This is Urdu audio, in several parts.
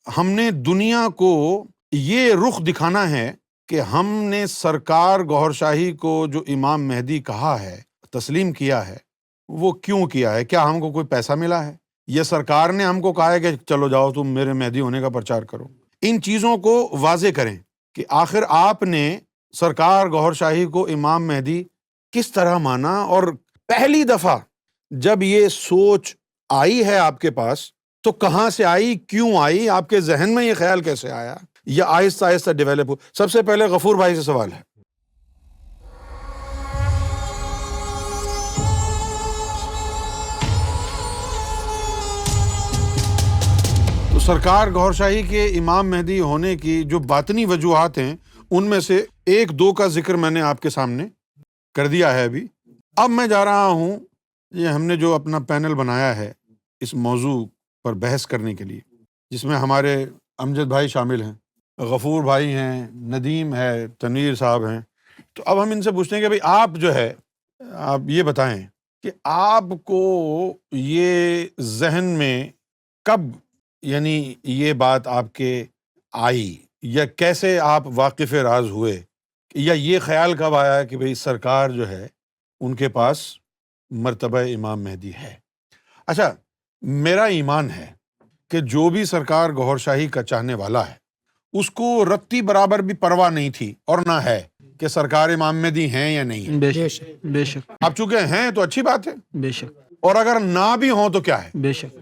ہم نے دنیا کو یہ رخ دکھانا ہے کہ ہم نے سرکار گوھر شاہی کو جو امام مہدی کہا ہے، تسلیم کیا ہے، وہ کیوں کیا ہے؟ کیا ہم کو کوئی پیسہ ملا ہے؟ یا سرکار نے ہم کو کہا ہے کہ چلو جاؤ تم میرے مہدی ہونے کا پرچار کرو؟ ان چیزوں کو واضح کریں کہ آخر آپ نے سرکار گوھر شاہی کو امام مہدی کس طرح مانا، اور پہلی دفعہ جب یہ سوچ آئی ہے آپ کے پاس تو کہاں سے آئی، کیوں آئی، آپ کے ذہن میں یہ خیال کیسے آیا، یا آہستہ آہستہ ڈیولپ ہو؟ سب سے پہلے غفور بھائی سے سوال ہے۔ تو سرکار گوھر شاہی کے امام مہدی ہونے کی جو باطنی وجوہات ہیں، ان میں سے ایک دو کا ذکر میں نے آپ کے سامنے کر دیا ہے ابھی۔ اب میں جا رہا ہوں، یہ ہم نے جو اپنا پینل بنایا ہے اس موضوع پر بحث کرنے کے لیے، جس میں ہمارے امجد بھائی شامل ہیں، غفور بھائی ہیں، ندیم ہے، تنویر صاحب ہیں۔ تو اب ہم ان سے پوچھتے ہیں کہ بھئی آپ جو ہے، آپ یہ بتائیں کہ آپ کو یہ ذہن میں کب، یعنی یہ بات آپ کے آئی، یا کیسے آپ واقف راز ہوئے، یا یہ خیال کب آیا کہ بھئی سرکار جو ہے ان کے پاس مرتبہ امام مہدی ہے؟ اچھا، میرا ایمان ہے کہ جو بھی سرکار گوھر شاہی کا چاہنے والا ہے، اس کو رتی برابر بھی پرواہ نہیں تھی اور نہ ہے کہ سرکار امام مہدی ہیں یا نہیں ہیں۔ بے شک، بے شک، اب چونکہ ہیں تو اچھی بات ہے، بے شک، اور اگر نہ بھی ہوں تو کیا ہے؟ بے شک،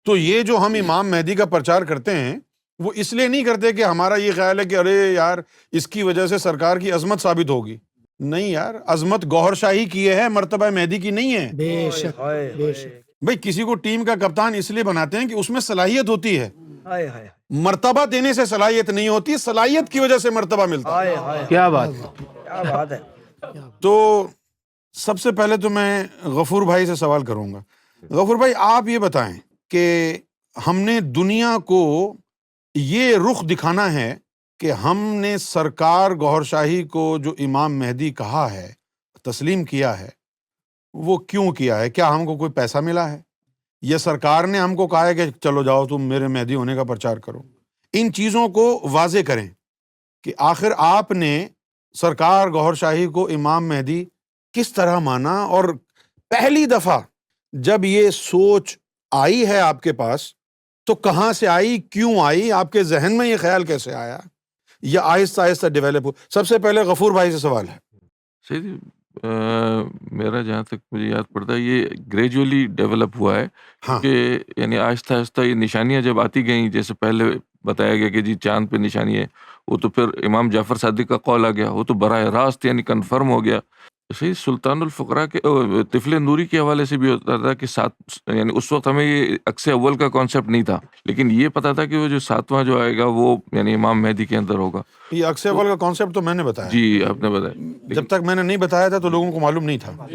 تو یہ جو ہم امام مہدی کا پرچار کرتے ہیں، وہ اس لیے نہیں کرتے کہ ہمارا یہ خیال ہے کہ ارے یار اس کی وجہ سے سرکار کی عظمت ثابت ہوگی۔ نہیں یار، عظمت گوھر شاہی کی ہے، مرتبہ مہدی کی نہیں ہے۔ بے شک، بے شک، بھئی کسی کو ٹیم کا کپتان اس لیے بناتے ہیں کہ اس میں صلاحیت ہوتی ہے، مرتبہ دینے سے صلاحیت نہیں ہوتی، صلاحیت کی وجہ سے مرتبہ ملتا ہے۔ کیا بات ہے، کیا بات ہے۔ تو سب سے پہلے تو میں غفور بھائی سے سوال کروں گا۔ غفور بھائی، آپ یہ بتائیں کہ ہم نے دنیا کو یہ رخ دکھانا ہے کہ ہم نے سرکار گوھر شاہی کو جو امام مہدی کہا ہے، تسلیم کیا ہے، وہ کیوں کیا ہے؟ کیا ہم کو کوئی پیسہ ملا ہے؟ یا سرکار نے ہم کو کہا ہے کہ چلو جاؤ تم میرے مہدی ہونے کا پرچار کرو؟ ان چیزوں کو واضح کریں کہ آخر آپ نے سرکار گوھر شاہی کو امام مہدی کس طرح مانا، اور پہلی دفعہ جب یہ سوچ آئی ہے آپ کے پاس تو کہاں سے آئی، کیوں آئی، آپ کے ذہن میں یہ خیال کیسے آیا، یا آہستہ آہستہ ڈیولپ ہو؟ سب سے پہلے غفور بھائی سے سوال ہے۔ صحیح۔ میرا جہاں تک مجھے یاد پڑتا ہے یہ گریجولی ڈیولپ ہوا ہے، ہاں، کیونکہ یعنی آہستہ آہستہ یہ نشانیاں جب آتی گئیں، جیسے پہلے بتایا گیا کہ جی چاند پہ نشانی ہے، وہ تو پھر امام جعفر صادق کا قول آ گیا، وہ تو براہ راست یعنی کنفرم ہو گیا۔ صحیح، سلطان الفقراء کے طفل نوری کے حوالے سے بھی ہوتا تھا کہ یعنی اس وقت ہمیں یہ عکس اول کا کانسیپٹ نہیں تھا، لیکن یہ پتا تھا کہ وہ جو ساتواں جو آئے گا وہ یعنی امام مہدی کے اندر ہوگا۔ یہ عکس تو اول کا کانسیپٹ تو میں نے بتایا، جی آپ نے بتایا، جب لیکن تک میں نے نہیں بتایا تھا تو لوگوں کو معلوم نہیں تھا۔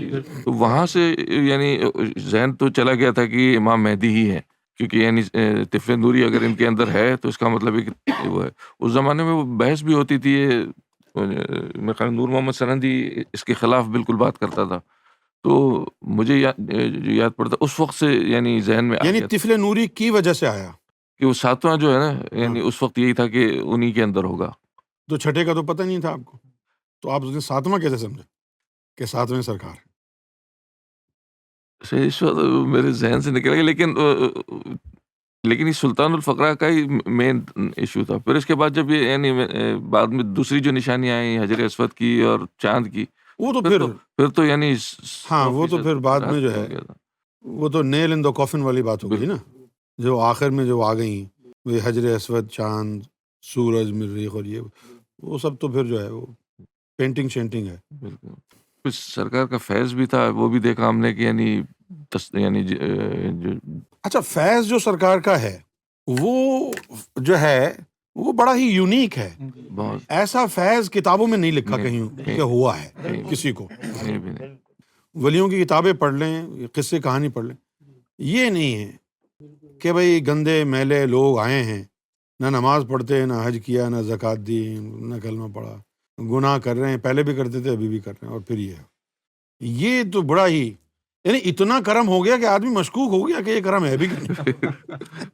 تو وہاں سے یعنی ذہن تو چلا گیا تھا کہ یہ امام مہدی ہی ہے، کیونکہ یعنی طفل نوری اگر ان کے اندر ہے تو اس کا مطلب ہے کہ وہ ہے۔ اس زمانے میں وہ بحث بھی ہوتی تھی، میرے خیال نور محمد سرہندی اس کے خلاف بالکل بات کرتا تھا، تو مجھے یاد پڑتا اس وقت سے یعنی ذہن میں آ یعنی گیا تھا طفل نوری کی وجہ سے آیا؟ کہ وہ ساتواں جو ہے نا، ہاں، یعنی اس وقت یہی تھا کہ انہی کے اندر ہوگا۔ تو چھٹے کا تو پتہ نہیں تھا آپ کو، تو آپ اس نے ساتواں کیسے سمجھا کہ ساتویں سرکار ہے؟ صحیح، اس وقت میرے ذہن سے نکل گیا، لیکن یہ سلطان الفقراء کا ہی مین ایشو تھا۔ پھر اس کے بعد جب یہ یعنی بعد میں دوسری جو نشانیاں آئیں حجر اسود کی اور چاند کی، وہ تو پھر تو یعنی ہاں، وہ تو 100% پھر بعد میں رات جو پہ ہے، ہو گیا تھا۔ وہ تو نیل ان دا کافن والی بات ہو گئی نا، جو آخر میں جو آ گئیں، وہ حجر اسود، چاند، سورج، مریخ، اور یہ وہ سب تو پھر جو ہے وہ پینٹنگ شینٹنگ ہے۔ بالکل، پھر سرکار کا فیض بھی تھا، وہ بھی دیکھا ہم نے کہ یعنی جو اچھا، فیض جو سرکار کا ہے وہ جو ہے وہ بڑا ہی یونیک ہے، بہت ایسا فیض کتابوں میں نہیں لکھا کہیں کہ ہوا ہے کسی کو۔ کہیں بھی نہیں۔ ولیوں کی کتابیں پڑھ لیں، قصے کہانی پڑھ لیں، یہ نہیں ہے کہ بھئی گندے میلے لوگ آئے ہیں، نہ نماز پڑھتے، نہ حج کیا، نہ زکوٰۃ دی، نہ کلمہ پڑھا، گناہ کر رہے ہیں، پہلے بھی کرتے تھے، ابھی بھی کر رہے ہیں، اور پھر یہ تو بڑا ہی یعنی اتنا کرم ہو گیا کہ آدمی مشکوک ہو گیا کہ یہ کرم ہے بھی کہ نہیں.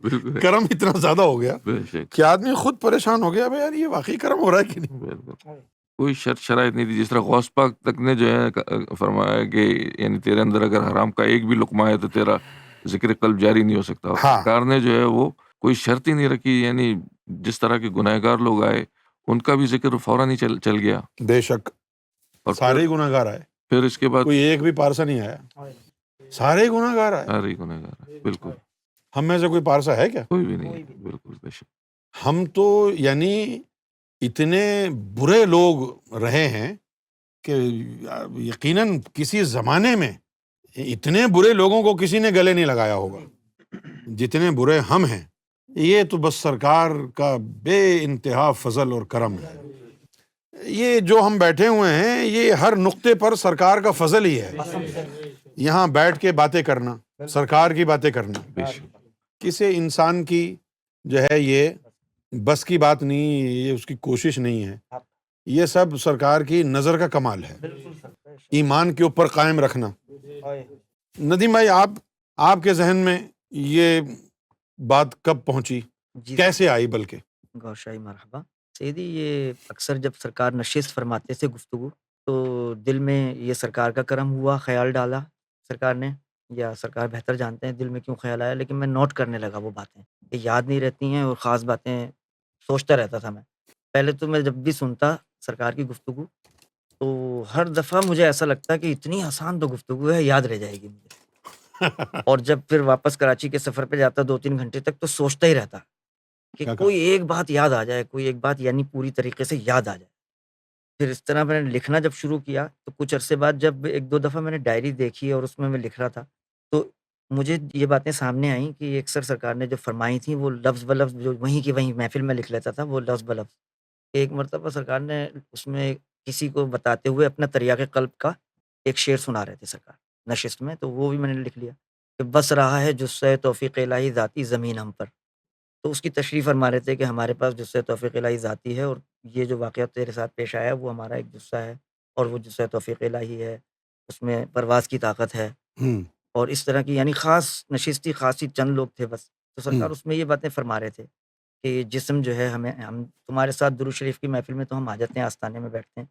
بالکل کرم اتنا زیادہ ہو گیا بے شک کہ آدمی خود پریشان ہو گیا بھائی یار یہ واقعی کرم ہو رہا ہے کہ نہیں. بالکل کوئی شرط شرائط نہیں تھی. جس طرح غوث پاک تک نے جو ہے فرمایا کہ یعنی تیرے اندر اگر حرام کا ایک بھی لقمہ ہے تو تیرا ذکر قلب جاری نہیں ہو سکتا. اور ہاں. سرکار نے جو ہے وہ کوئی شرط ہی نہیں رکھی. یعنی جس طرح کے گناہ گار لوگ آئے ان کا بھی ذکر فوراً ہی چل گیا. بے شک اور سارے ہی گناہ گار آئے, پھر اس کے بعد کوئی ایک بھی پارسا نہیں آیا, سارے ہی گناہ گار آئے. سارے گناہ گار آئے. بالکل ہم میں سے کوئی پارسا ہے کیا؟ کوئی بھی نہیں. بالکل بے شک. ہم تو یعنی اتنے برے لوگ رہے ہیں کہ یقیناً کسی زمانے میں اتنے برے لوگوں کو کسی نے گلے نہیں لگایا ہوگا جتنے برے ہم ہیں. یہ تو بس سرکار کا بے انتہا فضل اور کرم ہے. یہ جو ہم بیٹھے ہوئے ہیں یہ ہر نقطے پر سرکار کا فضل ہی ہے. یہاں بیٹھ کے باتیں کرنا, سرکار کی باتیں کرنا, بے شک. کسی انسان کی جو ہے یہ بس کی بات نہیں, یہ اس کی کوشش نہیں ہے. یہ سب سرکار کی نظر کا کمال ہے, ایمان کے اوپر قائم رکھنا. ندیم بھائی آپ کے ذہن میں یہ بات کب پہنچی, جی کیسے آئی؟ بلکہ گور شاہی مرحبا سیدھی. یہ اکثر جب سرکار نشست فرماتے تھے گفتگو تو دل میں یہ سرکار کا کرم ہوا, خیال ڈالا سرکار نے, یا سرکار بہتر جانتے ہیں دل میں کیوں خیال آیا, لیکن میں نوٹ کرنے لگا وہ باتیں کہ یاد نہیں رہتی ہیں اور خاص باتیں سوچتا رہتا تھا میں. پہلے تو میں جب بھی سنتا سرکار کی گفتگو تو ہر دفعہ مجھے ایسا لگتا کہ اتنی آسان تو گفتگو ہے, یاد رہ جائے گی مجھے. اور جب پھر واپس کراچی کے سفر پہ جاتا 2-3 گھنٹے تک تو سوچتا ہی رہتا کہ کیا کوئی ایک بات یاد آ جائے, کوئی ایک بات یعنی پوری طریقے سے یاد آ جائے. پھر اس طرح میں نے لکھنا جب شروع کیا تو کچھ عرصے بعد جب 1-2 دفعہ میں نے ڈائری دیکھی اور اس میں لکھ رہا تھا تو مجھے یہ باتیں سامنے آئیں کہ اکثر سرکار نے جو فرمائی تھیں وہ لفظ بلفظ جو وہیں کی وہیں محفل میں لکھ لیتا تھا وہ لفظ بلفظ. ایک مرتبہ سرکار نے اس میں کسی کو بتاتے ہوئے اپنا تریاق قلب کا ایک شعر سنا رہے تھے سرکار نشست میں, تو وہ بھی میں نے لکھ لیا کہ بس رہا ہے جسہ توفیق الہی ذاتی زمین ہم پر. تو اس کی تشریح فرما رہے تھے کہ ہمارے پاس جسہ توفیق الہی ذاتی ہے اور یہ جو واقعہ تیرے ساتھ پیش آیا وہ ہمارا ایک جسہ ہے اور وہ جسہ توفیق الہی ہے, اس میں پرواز کی طاقت ہے. اور اس طرح کی یعنی خاص نشستی خاصی چند لوگ تھے بس. تو سرکار اس میں یہ باتیں فرما رہے تھے کہ جسم جو ہے ہم تمہارے ساتھ درود شریف کی محفل میں تو ہم آ جاتے ہیں, آستانے میں بیٹھتے ہیں,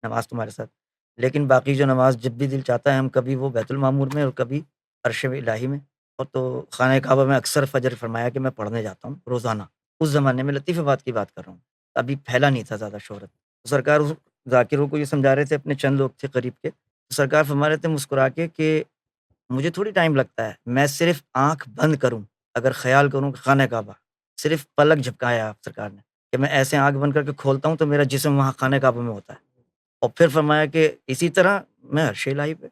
نماز تمہارے ساتھ, لیکن باقی جو نماز جب بھی دل چاہتا ہے ہم کبھی وہ بیت المعمور میں اور کبھی عرش الہی میں. اور تو خانہ کعبہ میں اکثر فجر فرمایا کہ میں پڑھنے جاتا ہوں روزانہ. اس زمانے میں لطیف بات کی بات کر رہا ہوں, ابھی پھیلا نہیں تھا زیادہ شہرت. تو سرکار اس ذاکروں کو یہ سمجھا رہے تھے, اپنے چند لوگ تھے قریب کے, تو سرکار فرما رہے تھے مسکرا کے کہ مجھے تھوڑی ٹائم لگتا ہے, میں صرف آنکھ بند کروں اگر خیال کروں کہ خانہ کعبہ, صرف پلک جھپکایا آپ سرکار نے کہ میں ایسے آنکھ بند کر کے کھولتا ہوں تو میرا جسم وہاں خانہ کعبہ میں ہوتا ہے. اور پھر فرمایا کہ اسی طرح میں عرش الہی پہ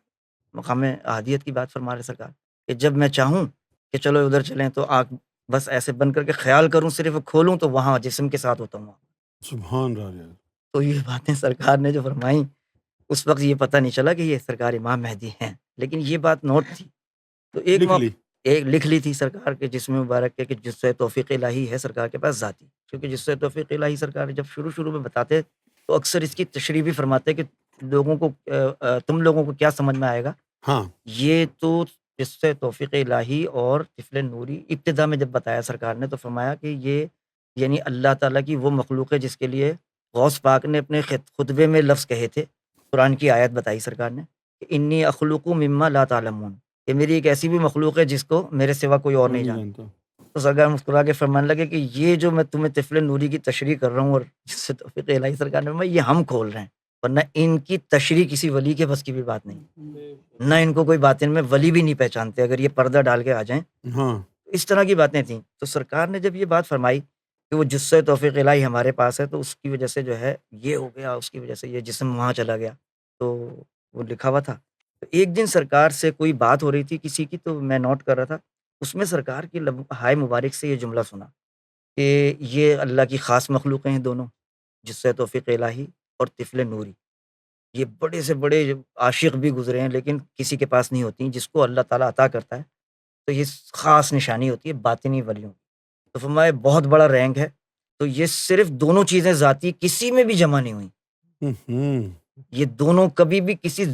مقام احادیت کی بات فرما رہے سرکار کہ جب میں چاہوں کہ چلو ادھر چلیں تو آنکھ بس ایسے بند کر کے خیال کروں, صرف کھولوں تو وہاں جسم کے ساتھ ہوتا ہوں. سبحان اللہ. تو یہ باتیں سرکار نے جو فرمائیں اس وقت یہ پتہ نہیں چلا کہ یہ سرکار امام مہدی ہیں, لیکن یہ بات نوٹ تھی. تو ایک لکھ لی تھی سرکار کے جسم مبارک کے کہ جسہ توفیق الہی ہے سرکار کے پاس ذاتی, کیونکہ جسہ توفیق الہی سرکار جب شروع میں بتاتے تو اکثر اس کی تشریح بھی فرماتے کہ لوگوں کو تم لوگوں کو کیا سمجھ میں آئے گا. ہاں یہ تو جسہ توفیق الہی اور طفل نوری ابتدا میں جب بتایا سرکار نے تو فرمایا کہ یہ یعنی اللہ تعالیٰ کی وہ مخلوق ہے جس کے لیے غوث پاک نے اپنے خطبے میں لفظ کہے تھے. قرآن کی آیت بتائی سرکار نے کہ انی اخلوق مما لا تعلمون, کہ میری ایک ایسی بھی مخلوق ہے جس کو میرے سوا کوئی اور نہیں جانتا. تو سرکار مسکرا کے فرمانے لگے کہ یہ جو میں تمہیں طفل نوری کی تشریح کر رہا ہوں اور جس سے توفیق الہی سرکار نے فرمایا یہ ہم کھول رہے ہیں, ورنہ ان کی تشریح کسی ولی کے بس کی بھی بات نہیں, نہ ان کو کوئی باطن میں ولی بھی نہیں پہچانتے اگر یہ پردہ ڈال کے آ جائیں. اس طرح کی باتیں تھیں. تو سرکار نے جب یہ بات فرمائی کہ وہ جسہ توفیق الہی ہمارے پاس ہے تو اس کی وجہ سے جو ہے یہ ہو گیا, اس کی وجہ سے یہ جسم وہاں چلا گیا. تو وہ لکھا ہوا تھا. تو ایک دن سرکار سے کوئی بات ہو رہی تھی کسی کی, تو میں نوٹ کر رہا تھا, اس میں سرکار کی ہائے مبارک سے یہ جملہ سنا کہ یہ اللہ کی خاص مخلوقیں ہیں دونوں, جسہ توفیق الہی اور طفل نوری. یہ بڑے سے بڑے عاشق بھی گزرے ہیں لیکن کسی کے پاس نہیں ہوتی, جس کو اللہ تعالیٰ عطا کرتا ہے تو یہ خاص نشانی ہوتی ہے باطنی ولیوں. تو فرمایا بہت بڑا رینک ہے, تو یہ صرف دونوں چیزیں ذاتی کسی میں بھی جمع نہیں ہوئی. یہ دونوں کبھی بھی کسی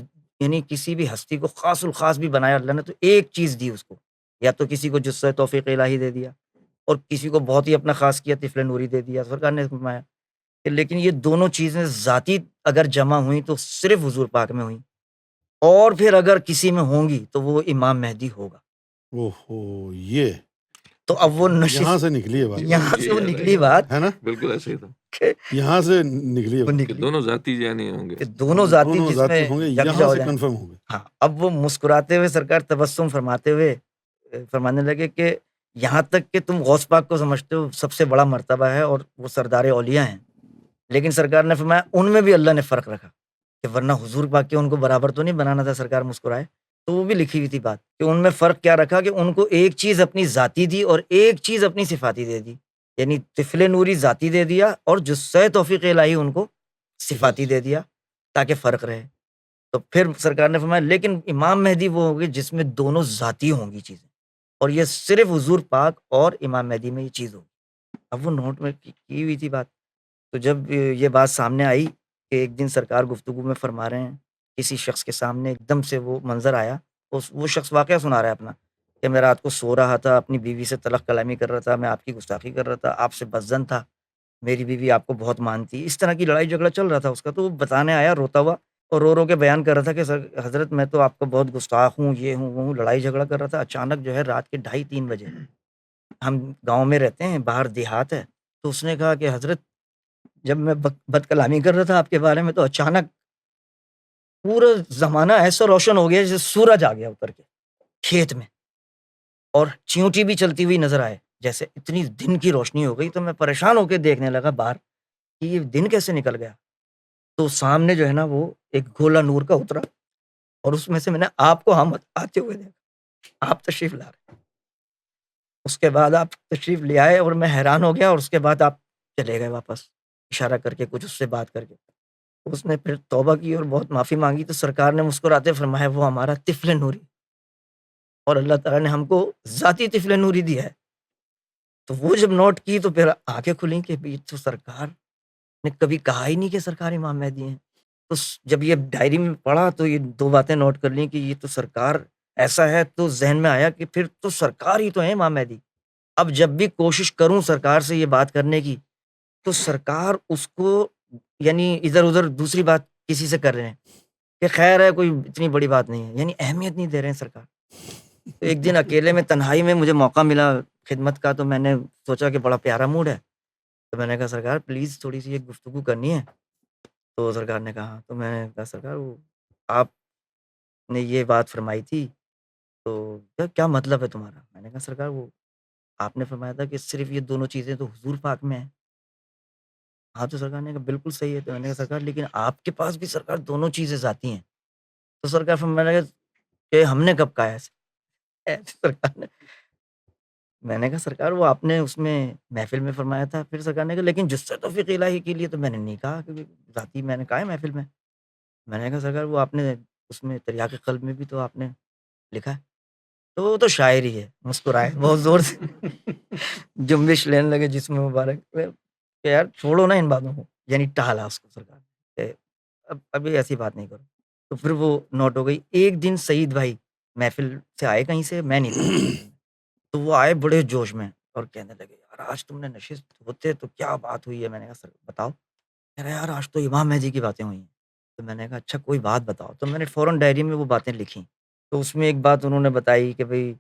یعنی کسی بھی ہستی کو خاص الخاص بھی بنایا اللہ نے تو ایک چیز دی اس کو، یا تو کسی کو جزء توفیق الہی دے دیا، اور کسی کو بہت ہی اپنا خاص کیا طفل نوری دے دیا سرکار نے فرمایا کہ لیکن یہ دونوں چیزیں ذاتی اگر جمع ہوئیں تو صرف حضور پاک میں ہوئیں، اور پھر اگر کسی میں ہوں گی تو وہ امام مہدی ہوگا۔ اوہو، یہ تو اب وہ یہاں نشست سے نکلی ہے بات، یہاں سے وہ نکلی بات ہے نا، بالکل ایسے ہی تھا کہ یہاں سے نکلی ہے وہ بات کہ نکلی دونوں ذاتی یعنی ہوں گے۔ کہ دونوں ذاتی دونوں جس ذاتی میں ہوں گے، یکجا یہاں ہو سے جائیں۔ کنفرم ہو گئے۔ ہاں، اب وہ مسکراتے ہوئے سرکار تبسم فرماتے ہوئے فرمانے لگے کہ یہاں تک کہ تم غوث پاک کو سمجھتے ہو سب سے بڑا مرتبہ ہے اور وہ سردار اولیاء ہیں، لیکن سرکار نے فرمایا ان میں بھی اللہ نے فرق رکھا کہ ورنہ حضور پاک کے ان کو برابر تو نہیں بنانا تھا۔ سرکار مسکرائے تو وہ بھی لکھی ہوئی تھی بات کہ ان میں فرق کیا رکھا کہ ان کو ایک چیز اپنی ذاتی دی اور ایک چیز اپنی صفاتی دے دی، یعنی طفل نوری ذاتی دے دیا اور جزء توفیق الہی ان کو صفاتی دے دیا تاکہ فرق رہے۔ تو پھر سرکار نے فرمایا لیکن امام مہدی وہ ہوگی جس میں دونوں ذاتی ہوں گی چیزیں، اور یہ صرف حضور پاک اور امام مہدی میں یہ چیز ہوگی۔ اب وہ نوٹ میں کی ہوئی تھی بات، تو جب یہ بات سامنے آئی کہ ایک دن سرکار گفتگو میں فرما رہے ہیں، کسی شخص کے سامنے ایک دم سے وہ منظر آیا، وہ شخص واقعہ سنا رہا ہے اپنا کہ میں رات کو سو رہا تھا، اپنی بیوی سے تلخ کلامی کر رہا تھا، میں آپ کی گستاخی کر رہا تھا، آپ سے بدظن تھا، میری بیوی آپ کو بہت مانتی، اس طرح کی لڑائی جھگڑا چل رہا تھا اس کا۔ تو وہ بتانے آیا روتا ہوا اور رو رو کے بیان کر رہا تھا کہ سر حضرت میں تو آپ کا بہت گستاخ ہوں، یہ ہوں وہ ہوں، لڑائی جھگڑا کر رہا تھا۔ اچانک جو ہے رات کے 2:30-3 بجے، ہم گاؤں میں رہتے ہیں، باہر دیہات ہے، تو اس نے کہا کہ حضرت جب میں بد کلامی کر رہا تھا آپ کے بارے میں تو اچانک پورا زمانہ ایسا روشن ہو گیا جیسے سورج آ گیا اتر کے کھیت میں، اور چیونٹی بھی چلتی ہوئی نظر آئے، جیسے اتنی دن کی روشنی ہو گئی۔ تو میں پریشان ہو کے دیکھنے لگا باہر کہ یہ دن کیسے نکل گیا۔ تو سامنے جو ہے نا وہ ایک گولا نور کا اترا، اور اس میں سے میں نے آپ کو آتے ہوئے دیکھا، آپ تشریف لا رہے۔ اس کے بعد آپ تشریف لے آئے اور میں حیران ہو گیا، اور اس کے بعد آپ چلے گئے واپس اشارہ کر کے کچھ اس سے بات کر کے۔ اس نے پھر توبہ کی اور بہت معافی مانگی، تو سرکار نے مسکراتے فرمایا وہ ہمارا طفل نوری، اور اللہ تعالیٰ نے ہم کو ذاتی طفل نوری دیا ہے۔ تو وہ جب نوٹ کی تو پھر آنکھیں کھلیں کہ یہ تو سرکار نے کبھی کہا ہی نہیں کہ سرکار امام مہدی ہیں۔ تو جب یہ ڈائری میں پڑھا تو یہ 2 باتیں نوٹ کر لیں کہ یہ تو سرکار ایسا ہے، تو ذہن میں آیا کہ پھر تو سرکار ہی تو ہے امام مہدی۔ اب جب بھی کوشش کروں سرکار سے یہ بات کرنے کی تو سرکار اس کو یعنی ادھر ادھر دوسری بات کسی سے کر رہے ہیں کہ خیر ہے کوئی اتنی بڑی بات نہیں ہے، یعنی اہمیت نہیں دے رہے ہیں سرکار۔ تو ایک دن اکیلے میں تنہائی میں مجھے موقع ملا خدمت کا، تو میں نے سوچا کہ بڑا پیارا موڈ ہے، تو میں نے کہا سرکار پلیز تھوڑی سی ایک گفتگو کرنی ہے۔ تو سرکار نے کہا، تو میں نے کہا سرکار وہ آپ نے یہ بات فرمائی تھی تو کیا مطلب ہے تمہارا؟ میں نے کہا سرکار وہ آپ نے فرمایا تھا کہ صرف یہ دونوں چیزیں تو حضور پاک میں ہیں۔ ہاں، تو سرکار نے کہا بالکل صحیح ہے۔ تو میں نے کہا سرکار لیکن آپ کے پاس بھی سرکار دونوں چیزیں ذاتی ہیں۔ تو سرکار فرمانے لگے کہ ہم نے کب کہا ہے ایسے سرکار نے؟ میں نے کہا سرکار وہ آپ نے اس میں محفل میں فرمایا تھا۔ پھر سرکار نے کہا لیکن جزء توفیق الہی کے لیے تو میں نے نہیں کہا کہ ذاتی، میں نے کہا ہے محفل میں۔ میں نے کہا سرکار وہ آپ نے اس میں تریاق قلب میں بھی تو آپ نے لکھا ہے۔ تو وہ تو شاعر ہی ہے، مسکرائے بہت زور سے جنبش لینے لگے جسم مبارک پہ کہ یار چھوڑو نا ان باتوں کو، یعنی ٹالا اس کو سرکار نے کہ ابھی ایسی بات نہیں کرو۔ تو پھر وہ نوٹ ہو گئی۔ ایک دن سعید بھائی محفل سے آئے کہیں سے، میں نہیں تھا محفل میں، تو وہ آئے بڑے جوش میں اور کہنے لگے یار آج تم نے نشست ہوتے تو کیا بات ہوئی ہے؟ میں نے کہا سر بتاؤ۔ کہہ رہے یار آج تو امام مہدی کی باتیں ہوئی ہیں۔ تو میں نے کہا اچھا کوئی بات بتاؤ۔ تو میں نے فوراً ڈائری میں وہ باتیں لکھیں۔ تو اس میں ایک بات انہوں نے بتائی کہ بھئی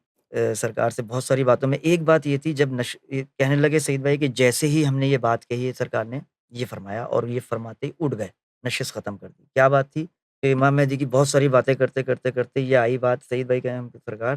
سرکار سے بہت ساری باتوں میں ایک بات یہ تھی، جب کہنے لگے سعید بھائی کہ جیسے ہی ہم نے یہ بات کہی ہے سرکار نے یہ فرمایا، اور یہ فرماتے ہی اٹھ گئے، نشست ختم کر دی۔ کیا بات تھی کہ امام مہدی کی بہت ساری باتیں کرتے کرتے کرتے یہ آئی بات، سعید بھائی کہیں سرکار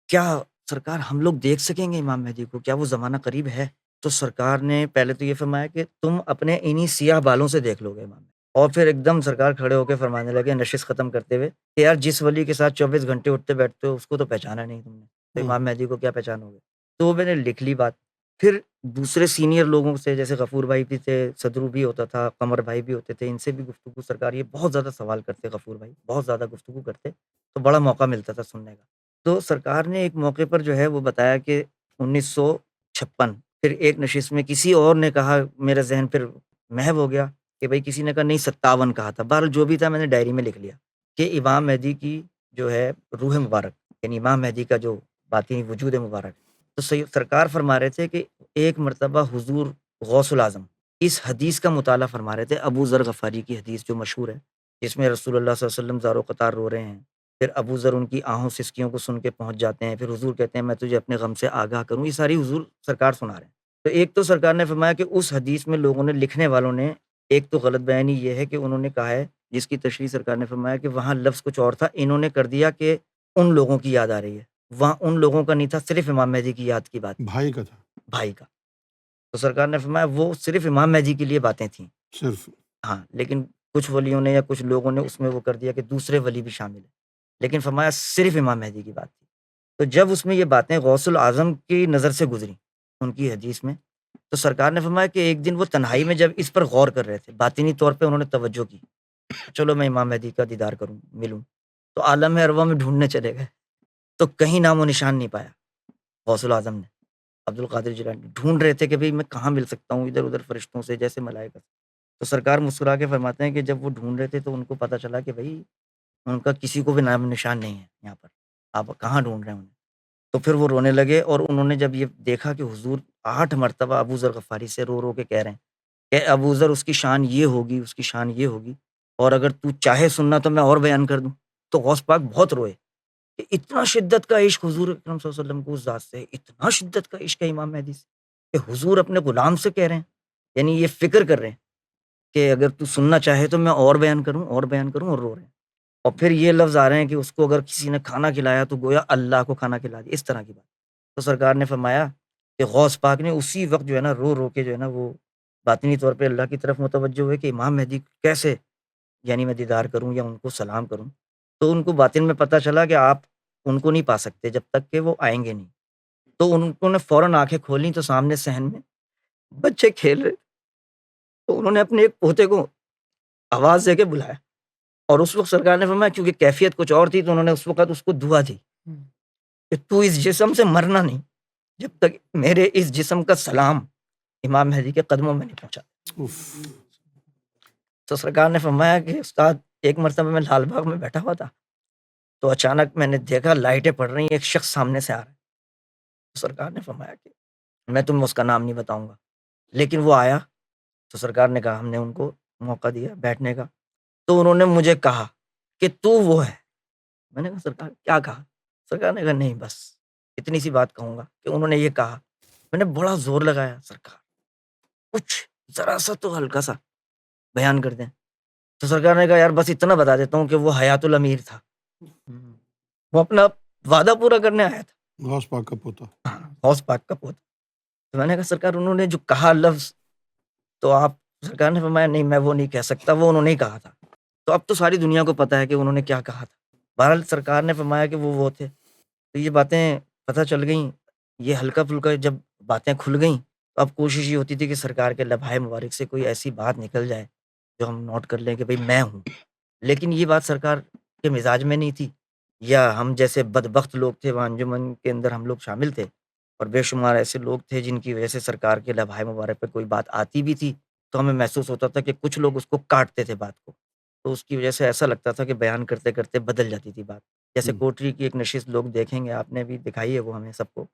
کیا سرکار ہم لوگ دیکھ سکیں گے امام مہدی کو؟ کیا وہ زمانہ قریب ہے؟ تو سرکار نے پہلے تو یہ فرمایا کہ تم اپنے انہی سیاہ بالوں سے دیکھ لو گے امام مہدی، اور پھر ایک دم سرکار کھڑے ہو کے فرمانے لگے نشست ختم کرتے ہوئے کہ یار جس ولی کے ساتھ 24 گھنٹے اٹھتے بیٹھتے ہو اس کو تو پہچانا نہیں تم نے، تو امام مہدی کو کیا پہچانو گے؟ تو وہ میں نے لکھ لی بات۔ پھر دوسرے سینئر لوگوں سے جیسے غفور بھائی بھی تھے، صدرو بھی ہوتا تھا، قمر بھائی بھی ہوتے تھے، ان سے بھی گفتگو سرکار یہ بہت زیادہ سوال کرتے، غفور بھائی بہت زیادہ گفتگو کرتے، تو بڑا موقع ملتا تھا سننے کا۔ تو سرکار نے ایک موقع پر جو ہے وہ بتایا کہ 1956 پھر ایک نشست میں کسی اور نے کہا، میرا ذہن پھر محو ہو گیا کہ بھئی کسی نے کہا نہیں 57 کہا تھا، بہرحال جو بھی تھا میں نے ڈائری میں لکھ لیا کہ امام مہدی کی جو ہے روح مبارک، یعنی امام مہدی کا جو باطنی وجود مبارک، تو سرکار فرما رہے تھے کہ ایک مرتبہ حضور غوث العظم اس حدیث کا مطالعہ فرما رہے تھے، ابو ذر غفاری کی حدیث جو مشہور ہے، جس میں رسول اللہ صلی اللہ علیہ وسلم زار و قطار رو رہے ہیں، پھر ابو ذر ان کی آہوں سسکیوں کو سن کے پہنچ جاتے ہیں، پھر حضور کہتے ہیں میں تجھے اپنے غم سے آگاہ کروں، یہ ساری حضور سرکار سنا رہے ہیں۔ تو ایک تو سرکار نے فرمایا کہ اس حدیث میں لوگوں نے، لکھنے والوں نے، ایک تو غلط بیانی یہ ہے کہ انہوں نے کہا ہے، جس کی تشریح سرکار نے فرمایا کہ وہاں لفظ کچھ اور تھا، انہوں نے کر دیا کہ ان لوگوں کی یاد آ رہی ہے، وہاں ان لوگوں کا نہیں تھا، صرف امام مہدی کی یاد کی بات، بھائی کا تھا، بھائی کا۔ تو سرکار نے فرمایا وہ صرف امام مہدی کے لیے باتیں تھیں، صرف ہاں، لیکن کچھ ولیوں نے یا کچھ لوگوں نے اس میں وہ کر دیا کہ دوسرے ولی بھی شامل ہیں، لیکن فرمایا صرف امام مہدی کی بات تھی۔ تو جب اس میں یہ باتیں غوث العظم کی نظر سے گزری ان کی حدیث میں، تو سرکار نے فرمایا کہ ایک دن وہ تنہائی میں جب اس پر غور کر رہے تھے، باطنی طور پہ انہوں نے توجہ کی، چلو میں امام مہدی کا دیدار کروں، ملوں، تو عالم ارواح میں ڈھونڈنے چلے گئے، تو کہیں نام و نشان نہیں پایا غوث العظم نے، عبد القادر جیلانی ڈھونڈ رہے تھے کہ بھئی میں کہاں مل سکتا ہوں ادھر ادھر فرشتوں سے جیسے ملائکہ سے۔ تو سرکار مسکرا کے فرماتے ہیں کہ جب وہ ڈھونڈ رہے تھے تو ان کو پتہ چلا کہ بھئی ان کا کسی کو بھی نام نشان نہیں ہے یہاں پر، آپ کہاں ڈھونڈ رہے ہیں انہیں؟ تو پھر وہ رونے لگے، اور انہوں نے جب یہ دیکھا کہ حضور 8 مرتبہ ابو ذر غفاری سے رو رو کے کہہ رہے ہیں کہ ابو ذر اس کی شان یہ ہوگی، اس کی شان یہ ہوگی، اور اگر تو چاہے سننا تو میں اور بیان کر دوں، تو غوث پاک بہت روئے کہ اتنا شدت کا عشق حضور اکرم صلی اللہ علیہ وسلم کو اس ذات سے، اتنا شدت کا عشق ہے امام مہدی سے کہ حضور اپنے غلام سے کہہ رہے ہیں، یعنی یہ فکر کر رہے ہیں کہ اگر تو سننا چاہے تو میں اور بیان کروں، اور بیان کروں، اور رو رہے ہیں۔ اور پھر یہ لفظ آ رہے ہیں کہ اس کو اگر کسی نے کھانا کھلایا تو گویا اللہ کو کھانا کھلا دیا، اس طرح کی بات۔ تو سرکار نے فرمایا کہ غوث پاک نے اسی وقت جو ہے نا رو رو کے جو ہے نا وہ باطنی طور پہ اللہ کی طرف متوجہ ہوئے کہ امام مہدی کیسے، یعنی میں دیدار کروں یا ان کو سلام کروں۔ تو ان کو باطن میں پتہ چلا کہ آپ ان کو نہیں پا سکتے جب تک کہ وہ آئیں گے نہیں۔ تو انہوں نے فوراً آنکھیں کھولیں تو سامنے صحن میں بچے کھیل رہے، تو انہوں نے اپنے ایک پوتے کو آواز دے کے بلایا، اور اس وقت سرکار نے فرمایا کیونکہ کیفیت کچھ اور تھی تو انہوں نے اس وقت اس کو دعا دی کہ تو اس جسم سے مرنا نہیں جب تک میرے اس جسم کا سلام امام مہدی کے قدموں میں نہیں پہنچا۔ تو سرکار نے فرمایا کہ استاد ایک مرتبہ میں لال باغ میں بیٹھا ہوا تھا، تو اچانک میں نے دیکھا لائٹیں پڑ رہی ہیں، ایک شخص سامنے سے آ رہا ہے۔ تو سرکار نے فرمایا کہ میں تمہیں اس کا نام نہیں بتاؤں گا، لیکن وہ آیا تو سرکار نے کہا، ہم نے ان کو موقع دیا بیٹھنے کا، تو انہوں نے مجھے کہا کہ تو وہ ہے۔ میں نے کہا سرکار کیا کہا؟ سرکار نے کہا نہیں بس اتنی سی بات کہوں گا کہ انہوں نے یہ کہا۔ میں نے بڑا زور لگایا، سرکار کچھ ذرا سا تو ہلکا سا بیان کر دیں۔ تو سرکار نے کہا یار بس اتنا بتا دیتا ہوں کہ وہ حیات الامیر تھا، وہ اپنا وعدہ پورا کرنے آیا تھا، غوث پاک کا پوتا۔ غوث پاک کا پوتا۔ تو میں نے کہا سرکار انہوں نے جو کہا لفظ تو آپ، سرکار نے فرمایا نہیں میں وہ نہیں کہہ سکتا، وہ انہوں نے ہی کہا تھا۔ تو اب تو ساری دنیا کو پتہ ہے کہ انہوں نے کیا کہا تھا۔ بہرحال سرکار نے فرمایا کہ وہ تھے۔ تو یہ باتیں پتہ چل گئیں، یہ ہلکا پھلکا جب باتیں کھل گئیں تو اب کوشش یہ ہوتی تھی کہ سرکار کے لبھائے مبارک سے کوئی ایسی بات نکل جائے جو ہم نوٹ کر لیں کہ بھئی میں ہوں، لیکن یہ بات سرکار کے مزاج میں نہیں تھی، یا ہم جیسے بدبخت لوگ تھے وہاں انجمن کے اندر ہم لوگ شامل تھے، اور بے شمار ایسے لوگ تھے جن کی وجہ سے سرکار کے لبھائے مبارک پہ کوئی بات آتی بھی تھی تو ہمیں محسوس ہوتا تھا کہ کچھ لوگ اس کو کاٹتے تھے بات کو، تو اس کی وجہ سے ایسا لگتا تھا کہ بیان کرتے کرتے بدل جاتی تھی بات۔ جیسے کوٹری کی ایک نشست لوگ دیکھیں گے، آپ نے بھی دکھائی ہے وہ ہمیں سب کو،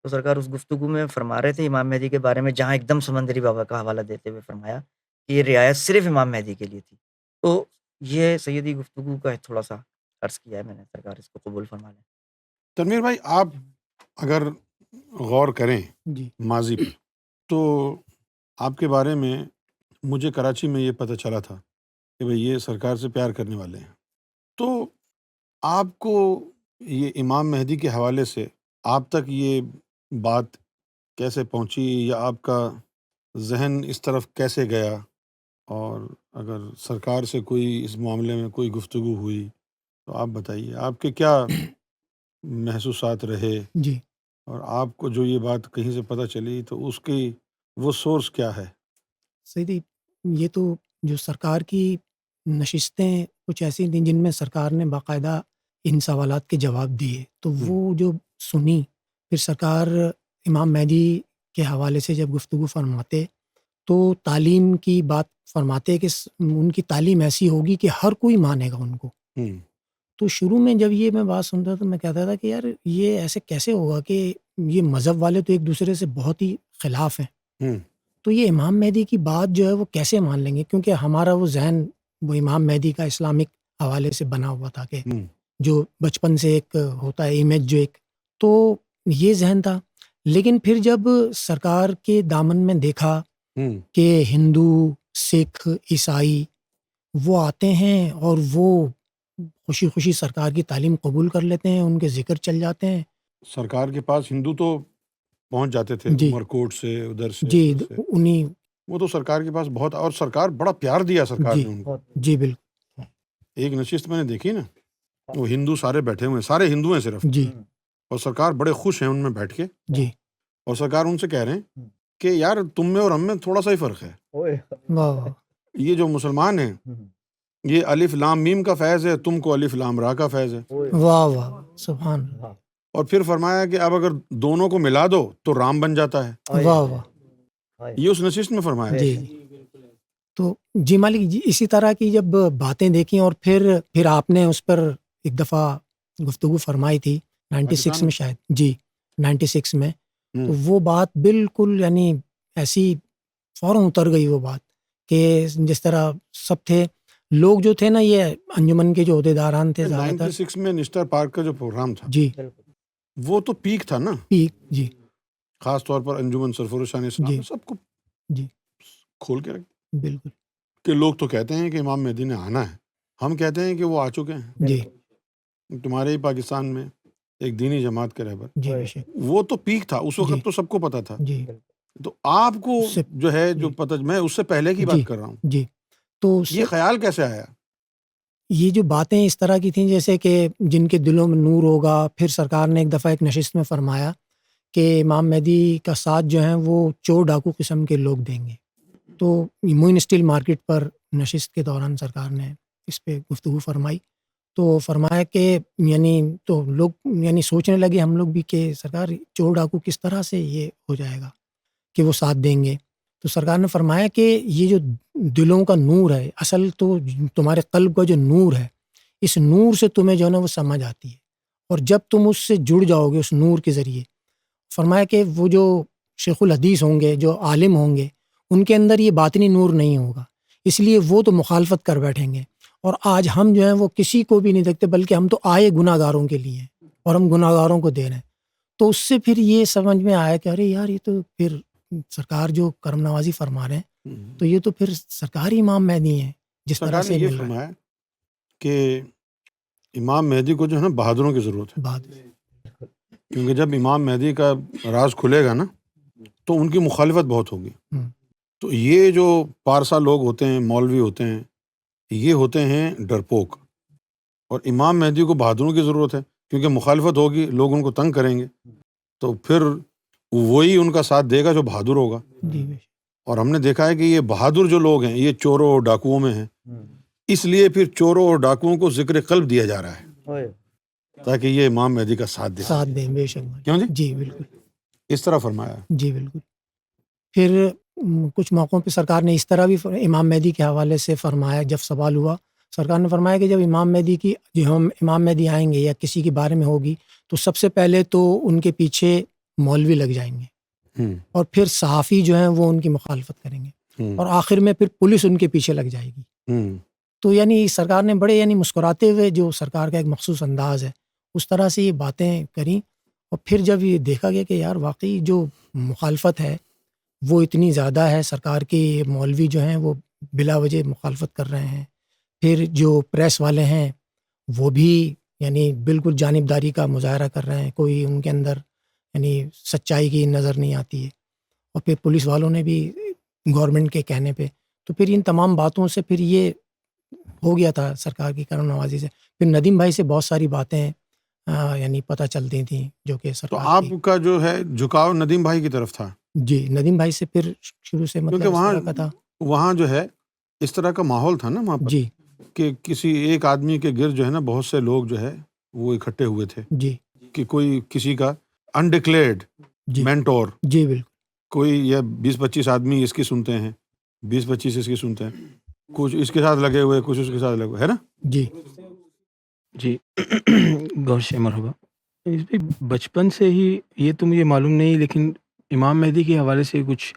تو سرکار اس گفتگو میں فرما رہے تھے امام مہدی کے بارے میں، جہاں ایک دم سمندری بابا کا حوالہ دیتے ہوئے فرمایا کہ یہ رعایت صرف امام مہدی کے لیے تھی۔ تو یہ سیدی گفتگو کا تھوڑا سا عرض کیا ہے میں نے، سرکار اس کو قبول فرما لیں۔ تنویر بھائی آپ اگر غور کریں جی ماضی پہ، تو آپ کے بارے میں مجھے کراچی میں یہ پتہ چلا تھا کہ بھئی یہ سرکار سے پیار کرنے والے ہیں، تو آپ کو یہ امام مہدی کے حوالے سے آپ تک یہ بات کیسے پہنچی، یا آپ کا ذہن اس طرف کیسے گیا، اور اگر سرکار سے کوئی اس معاملے میں کوئی گفتگو ہوئی تو آپ بتائیے آپ کے کیا محسوسات رہے، جی اور آپ کو جو یہ بات کہیں سے پتہ چلی تو اس کی وہ سورس کیا ہے؟ سیدی، یہ تو جو سرکار کی نشستیں کچھ ایسی تھیں جن میں سرکار نے باقاعدہ ان سوالات کے جواب دیے، تو وہ جو سنی، پھر سرکار امام مہدی کے حوالے سے جب گفتگو فرماتے تو تعلیم کی بات فرماتے کہ ان کی تعلیم ایسی ہوگی کہ ہر کوئی مانے گا ان کو، تو شروع میں جب یہ میں بات سنتا تو میں کہتا تھا کہ یار یہ ایسے کیسے ہوگا کہ یہ مذہب والے تو ایک دوسرے سے بہت ہی خلاف ہیں، ہوں، تو یہ امام مہدی کی بات جو ہے وہ کیسے مان لیں گے، کیونکہ ہمارا وہ ذہن وہ امام مہدی کا اسلامک حوالے سے بنا ہوا تھا کہ ہوں، جو بچپن سے ایک ہوتا ہے امیج جو ایک، تو یہ ذہن تھا۔ لیکن پھر جب سرکار کے دامن میں دیکھا ہوں، کہ ہندو، سکھ، عیسائی وہ آتے ہیں اور وہ خوشی خوشی سرکار کی تعلیم قبول کر لیتے ہیں، ان کے ذکر چل جاتے ہیں۔ سرکار کے پاس ہندو تو پہنچ جاتے تھے، جی عمر کوٹ سے، ادھر سے، جی ادھر سے، انہیں وہ تو سرکار کے پاس بہت، اور سرکار بڑا پیار دیا سرکار جی نے ان کو۔ جی بالکل ایک نشست میں نے دیکھی نا، وہ ہندو سارے بیٹھے ہوئے ہیں، سارے ہندو ہیں صرف، جی اور سرکار بڑے خوش ہیں ان میں بیٹھ کے، جی اور سرکار ان سے کہہ رہے ہیں کہ یار تم میں اور ہم میں تھوڑا سا ہی فرق ہے، واہ واہ یہ جو مسلمان ہیں یہ الف لام میم کا فیض ہے، تم کو الف لام را کا فیض ہے۔ واہ واہ سبحان اللہ، اور پھر فرمایا کہ اب اگر دونوں کو ملا دو تو رام بن جاتا ہے، واہ واہ یہ اس نشست میں فرمایا۔ جی تو جی مالک جی، اسی طرح کی جب باتیں دیکھیں اور پھر آپ نے اس پر ایک دفعہ گفتگو فرمائی تھی 96 میں شاید، جی 96 میں، تو وہ بات بالکل یعنی ایسی فوراً اتر گئی وہ بات کہ جس طرح سب تھے لوگ جو تھے نا، یہ انجمن کے جو عہدیداران تھے زیادہ تر، 96 میں نسٹر پارک کا جو پروگرام تھا جی وہ تو پیک تھا نا، پیک، جی خاص طور پر انجمن سرفروشان اسلام جی نے سب کو جی کھول کے رکھ بالکل کہ لوگ تو کہتے ہیں کہ امام مہدی نے آنا ہے، ہم کہتے ہیں کہ وہ آ چکے ہیں، جی تمہارے ہی پاکستان میں ایک دینی جماعت کے رہبر، جی بے شک وہ تو پیک تھا اس جی وقت، تو سب کو پتا تھا۔ جی تو آپ کو اس سے جو ہے جو جی پتہ، میں اس سے پہلے کی جی بات کر رہا ہوں، جی تو اس یہ سے خیال کیسے آیا؟ یہ جو باتیں اس طرح کی تھیں جیسے کہ جن کے دلوں میں نور ہوگا، پھر سرکار نے ایک دفعہ ایک نشست میں فرمایا کہ امام مہدی کا ساتھ جو ہیں وہ چور ڈاکو قسم کے لوگ دیں گے، تو موئن اسٹیل مارکیٹ پر نشست کے دوران سرکار نے اس پہ گفتگو فرمائی، تو فرمایا کہ یعنی تو لوگ یعنی سوچنے لگے ہم لوگ بھی کہ سرکار چور ڈاکو کس طرح سے یہ ہو جائے گا کہ وہ ساتھ دیں گے، تو سرکار نے فرمایا کہ یہ جو دلوں کا نور ہے، اصل تو تمہارے قلب کا جو نور ہے، اس نور سے تمہیں جو ہے نا وہ سمجھ آتی ہے، اور جب تم اس سے جڑ جاؤ گے اس نور کے ذریعے، فرمایا کہ وہ جو شیخ الحدیث ہوں گے، جو عالم ہوں گے، ان کے اندر یہ باطنی نور نہیں ہوگا، اس لیے وہ تو مخالفت کر بیٹھیں گے، اور آج ہم جو ہیں وہ کسی کو بھی نہیں دیکھتے، بلکہ ہم تو آئے گناہ گاروں کے لیے ہیں اور ہم گناہ گاروں کو دے رہے ہیں۔ تو اس سے پھر یہ سمجھ میں آیا کہ ارے یار یہ تو پھر سرکار جو کرم نوازی فرما رہے ہیں تو یہ تو پھر سرکاری امام مہدی ہیں جس طرح سرکار نے سے یہ مل رہا ہے فرمایا کہ امام مہدی کو جو ہے نا بہادروں کی ضرورت ہے، بات۔ کیونکہ جب امام مہدی کا راز کھلے گا نا تو ان کی مخالفت بہت ہوگی۔ ہم، تو یہ جو پارسا لوگ ہوتے ہیں، مولوی ہوتے ہیں، یہ ہوتے ہیں ڈرپوک، اور امام مہدی کو بہادروں کی ضرورت ہے، کیونکہ مخالفت ہوگی، لوگ ان کو تنگ کریں گے، تو پھر وہی ان کا ساتھ دے گا جو بہادر ہوگا۔ جی بے شک، اور ہم نے دیکھا ہے کہ یہ بہادر جو لوگ ہیں یہ چوروں اور ڈاکوؤں میں ہیں، اس لیے پھر چوروں اور ڈاکوؤں کو ذکر قلب دیا جا رہا ہے تاکہ یہ امام مہدی کا ساتھ دے ساتھ دیں بے شک، کیوں جی؟ جی بالکل، اس طرح فرمایا۔ جی بالکل۔ پھر کچھ موقعوں پہ سرکار نے اس طرح بھی امام مہدی کے حوالے سے فرمایا، جب سوال ہوا سرکار نے فرمایا کہ جب امام مہدی کی جو ہم امام مہدی آئیں گے یا کسی کے بارے میں ہوگی تو سب سے پہلے تو ان کے پیچھے مولوی لگ جائیں گے، ہوں، اور پھر صحافی جو ہیں وہ ان کی مخالفت کریں گے، ہوں، اور آخر میں پھر پولیس ان کے پیچھے لگ جائے گی۔ ہوں، تو یعنی سرکار نے بڑے یعنی مسکراتے ہوئے، جو سرکار کا ایک مخصوص انداز ہے، اس طرح سے یہ باتیں کریں، اور پھر جب یہ دیکھا گیا کہ یار واقعی جو مخالفت ہے وہ اتنی زیادہ ہے، سرکار کے مولوی جو ہیں وہ بلا وجہ مخالفت کر رہے ہیں، پھر جو پریس والے ہیں وہ بھی یعنی بالکل جانبداری کا مظاہرہ کر رہے ہیں، کوئی ان کے اندر یعنی سچائی کی نظر نہیں آتی ہے، اور پھر پولیس والوں نے بھی گورنمنٹ کے کہنے پہ، تو پھر ان تمام باتوں سے پھر یہ ہو گیا تھا سرکار کی کرم نوازی سے، پھر ندیم بھائی سے بہت ساری باتیں یعنی پتہ چلتی تھیں جو کہ تو سرکار آپ کی، کا جو ہے جھکاؤ ندیم بھائی کی طرف تھا، جی ندیم بھائی سے پھر شروع سے کیونکہ مطلب اس طرح کا تھا، وہاں جو ہے اس طرح کا ماحول تھا نا وہاں پر، جی کہ کسی ایک آدمی کے گرد جو ہے نا بہت سے لوگ جو ہے وہ اکٹھے ہوئے تھے، جی کہ کوئی کسی کا انڈکلیئرڈ جی مینٹور، جی بالکل، کوئی یا 20-25 آدمی اس کی سنتے ہیں، 20-25 اس کی سنتے ہیں، کچھ اس کے ساتھ لگے ہوئے، کچھ اس کے ساتھ لگے ہوئے، ہے نا؟ جی جی گور سے مرحبا. اس پہ بچپن سے ہی یہ تو مجھے معلوم نہیں، لیکن امام مہدی کے حوالے سے کچھ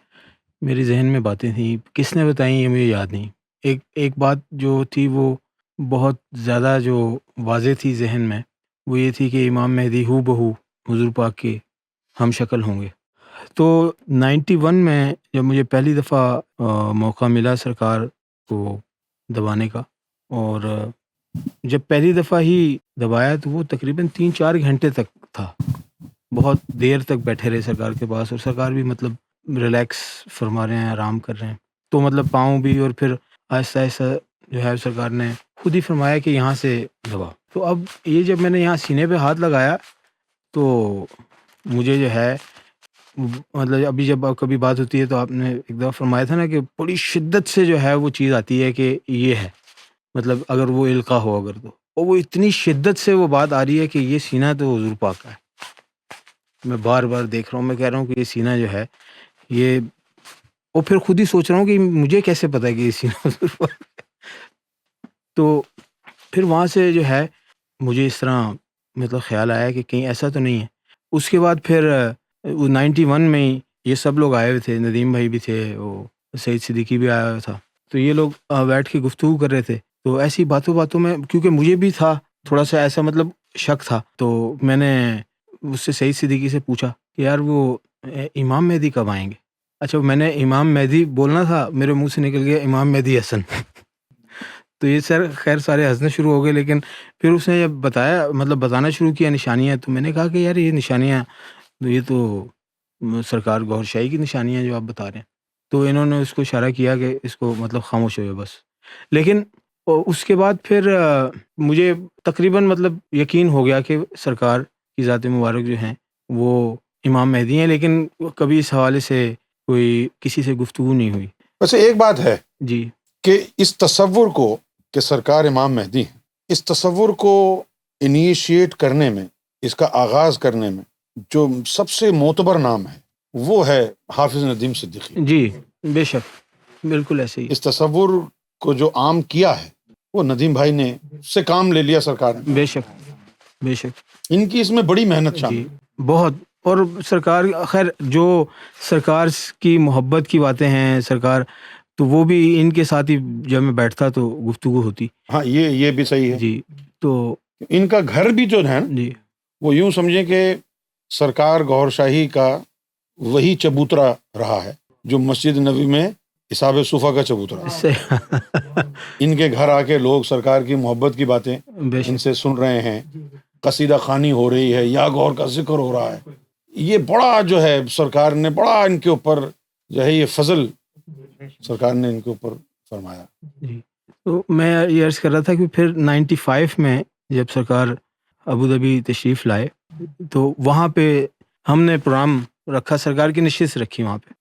میرے ذہن میں باتیں تھیں. کس نے بتائیں یہ مجھے یاد نہیں. ایک بات جو تھی وہ بہت زیادہ جو واضح تھی ذہن میں، وہ یہ تھی کہ امام مہدی ہو بہو حضور پاک کے ہم شکل ہوں گے. تو 91 میں جب مجھے پہلی دفعہ موقع ملا سرکار کو دبانے کا، اور جب پہلی دفعہ ہی دبایا تو وہ تقریباً 3-4 گھنٹے تک تھا. بہت دیر تک بیٹھے رہے سرکار کے پاس، اور سرکار بھی مطلب ریلیکس فرما رہے ہیں، آرام کر رہے ہیں. تو مطلب پاؤں بھی، اور پھر آہستہ آہستہ جو ہے سرکار نے خود ہی فرمایا کہ یہاں سے دبا. تو اب یہ جب میں نے یہاں سینے پہ ہاتھ لگایا تو مجھے جو ہے مطلب ابھی جب کبھی بات ہوتی ہے تو آپ نے ایک دفعہ فرمایا تھا نا کہ بڑی شدت سے جو ہے وہ چیز آتی ہے کہ یہ ہے، مطلب اگر وہ القاء ہو اگر تو، اور وہ اتنی شدت سے وہ بات آ رہی ہے کہ یہ سینہ تو حضور پاک کا ہے. میں بار بار دیکھ رہا ہوں، میں کہہ رہا ہوں کہ یہ سینہ جو ہے یہ، اور پھر خود ہی سوچ رہا ہوں کہ مجھے کیسے پتا ہے کہ یہ سینہ حضور پاک کا ہے. تو پھر وہاں سے جو ہے مجھے اس طرح مطلب خیال آیا کہ کہیں ایسا تو نہیں ہے. اس کے بعد پھر 91 میں ہی یہ سب لوگ آئے ہوئے تھے، ندیم بھائی بھی تھے، وہ سعید صدیقی بھی آیا ہوا تھا. تو یہ لوگ بیٹھ کے گفتگو کر رہے تھے. تو ایسی باتوں باتوں میں، کیونکہ مجھے بھی تھا تھوڑا سا ایسا مطلب شک تھا، تو میں نے اس سے سعید صدیقی سے پوچھا کہ یار وہ امام مہدی کب آئیں گے. اچھا میں نے امام مہدی بولنا تھا، میرے منہ سے نکل گیا امام مہدی حسن. تو یہ سر خیر سارے ہنسنے شروع ہو گئے. لیکن پھر اس نے جب بتایا مطلب بتانا شروع کیا نشانیاں، تو میں نے کہا کہ یار یہ نشانیاں یہ تو سرکار گوھر شاہی کی نشانیاں جو آپ بتا رہے ہیں. تو انہوں نے اس کو اشارہ کیا کہ اس کو مطلب خاموش ہو جائے بس. لیکن اس کے بعد پھر مجھے تقریباً مطلب یقین ہو گیا کہ سرکار کی ذات مبارک جو ہیں وہ امام مہدی ہیں، لیکن کبھی اس حوالے سے کوئی کسی سے گفتگو نہیں ہوئی. ویسے ایک بات ہے جی کہ اس تصور کو کہ سرکار امام مہدی ہیں، اس تصور کو انیشیٹ کرنے میں، اس کا آغاز کرنے میں جو سب سے معتبر نام ہے وہ ہے حافظ ندیم صدیقی. جی بے شک، بالکل ایسے ہی. اس تصور کو جو عام کیا ہے وہ ندیم بھائی نے سے کام لے لیا سرکار نے. بے شک بے شک. ان کی اس میں بڑی محنت شامل جی بہت. اور سرکار خیر جو سرکار کی محبت کی باتیں ہیں سرکار، تو وہ بھی ان کے ساتھ ہی جب میں بیٹھتا تو گفتگو ہوتی. ہاں یہ بھی صحیح ہے. جی تو ان کا گھر بھی جو ہے جی وہ یوں سمجھیں کہ سرکار گوھر شاہی کا وہی چبوترا رہا ہے جو مسجد نبوی میں اصحاب صفا کا چبوترا. ان کے گھر آ کے لوگ سرکار کی محبت کی باتیں بے ان شک سے سن رہے ہیں، قصیدہ خوانی ہو رہی ہے یا گوھر کا ذکر ہو رہا ہے. یہ بڑا جو ہے سرکار نے بڑا ان کے اوپر جو ہے یہ فضل سرکار نے ان کے اوپر فرمایا. جی. تو میں یہ عرض کر رہا تھا کہ پھر 95 میں جب سرکار ابوظہبی تشریف لائے تو وہاں پہ ہم نے پروگرام رکھا، سرکار کی نشست رکھی وہاں پہ.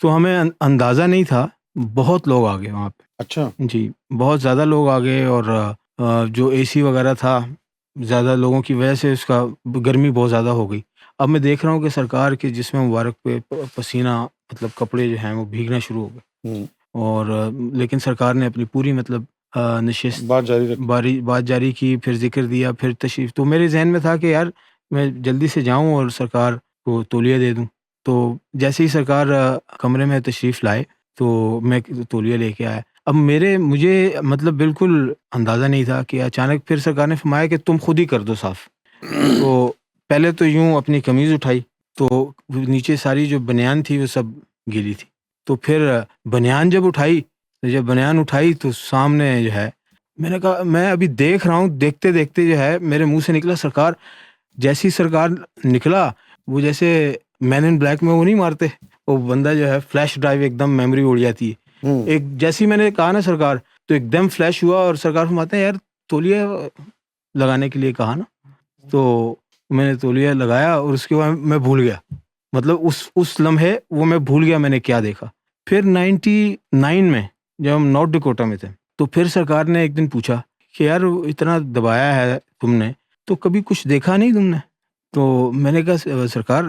تو ہمیں اندازہ نہیں تھا، بہت لوگ آ گئے وہاں پہ. اچھا جی بہت زیادہ لوگ آ گئے، اور جو اے سی وغیرہ تھا زیادہ لوگوں کی وجہ سے اس کا گرمی بہت زیادہ ہو گئی. اب میں دیکھ رہا ہوں کہ سرکار کے جسم مبارک پہ پسینہ مطلب کپڑے جو ہیں وہ بھیگنا شروع ہو گئے. اور لیکن سرکار نے اپنی پوری مطلب نشست بات جاری کی، پھر ذکر دیا، پھر تشریف. تو میرے ذہن میں تھا کہ یار میں جلدی سے جاؤں اور سرکار کو تولیہ دے دوں. تو جیسے ہی سرکار کمرے میں تشریف لائے تو میں تولیہ لے کے آیا. اب مجھے مطلب بالکل اندازہ نہیں تھا کہ اچانک پھر سرکار نے فرمایا کہ تم خود ہی کر دو صاف. تو پہلے تو یوں اپنی قمیض اٹھائی تو نیچے ساری جو بنیان تھی وہ سب گیلی تھی. تو پھر بنیان جب اٹھائی تو سامنے جو ہے میں نے کہا میں ابھی دیکھ رہا ہوں، دیکھتے دیکھتے جو ہے میرے منہ سے نکلا سرکار. جیسی سرکار نکلا وہ جیسے مین ان بلیک میں وہ نہیں مارتے، وہ بندہ جو ہے فلیش ڈرائیو ایک دم میموری اڑ جاتی ہے. ایک جیسی میں نے کہا نا سرکار تو ایک دم فلیش ہوا، اور سرکار فرماتے ہیں یار تولیہ لگانے کے لیے کہا نا. تو میں نے تولیہ لگایا اور اس کے بعد میں بھول گیا، مطلب اس لمحے وہ میں بھول گیا میں نے کیا دیکھا. پھر 99 میں جب ہم نارتھ ڈکوٹا میں تھے تو پھر سرکار نے ایک دن پوچھا کہ یار اتنا دبایا ہے تم نے تو کبھی کچھ دیکھا نہیں تم نے؟ تو میں نے کہا سرکار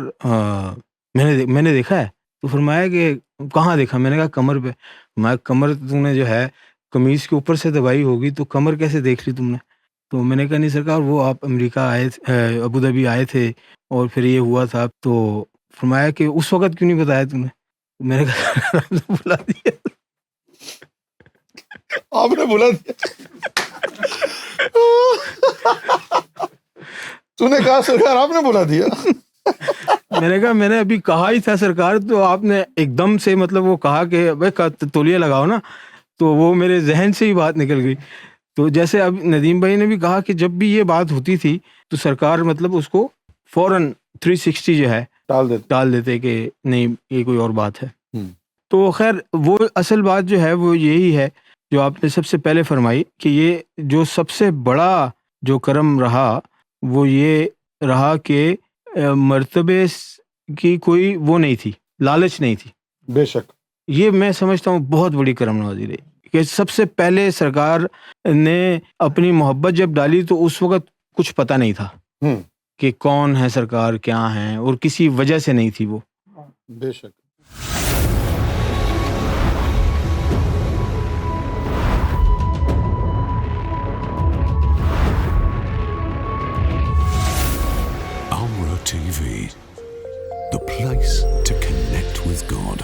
میں نے دیکھا ہے. تو فرمایا کہ کہاں دیکھا؟ میں نے کہا کمر پہ. میں کمر تم نے جو ہے قمیض کے اوپر سے دبائی ہوگی تو کمر کیسے دیکھ لی تم نے؟ تو میں نے کہا نہیں سرکار وہ آپ امریکہ آئے ابو ظبی آئے تھے اور پھر یہ ہوا تھا. تو فرمایا کہ اس وقت کیوں نہیں بتایا تم نے؟ میں نے کہا بلا دیا. آپ نے بولا تو نے کہا سرکار آپ نے بلا دیا. میں نے کہا میں نے ابھی کہا ہی تھا سرکار, تو آپ نے ایک دم سے مطلب وہ کہا کہ بھائی تولیہ لگاؤ نا, تو وہ میرے ذہن سے ہی بات نکل گئی. تو جیسے اب ندیم بھائی نے بھی کہا کہ جب بھی یہ بات ہوتی تھی تو سرکار مطلب اس کو فوراً 360 جو ہے ٹال دیتے کہ نہیں یہ کوئی اور بات ہے. تو خیر وہ اصل بات جو ہے وہ یہی ہے جو آپ نے سب سے پہلے فرمائی کہ یہ جو سب سے بڑا جو کرم رہا وہ یہ رہا کہ مرتبے کی کوئی وہ نہیں تھی, لالچ نہیں تھی. بے شک یہ میں سمجھتا ہوں بہت بڑی کرم نوازی رہی کہ سب سے پہلے سرکار نے اپنی محبت جب ڈالی تو اس وقت کچھ پتہ نہیں تھا کہ کون ہے سرکار, کیا ہیں, اور کسی وجہ سے نہیں تھی وہ. بے شک. Amra TV, the place to connect with God.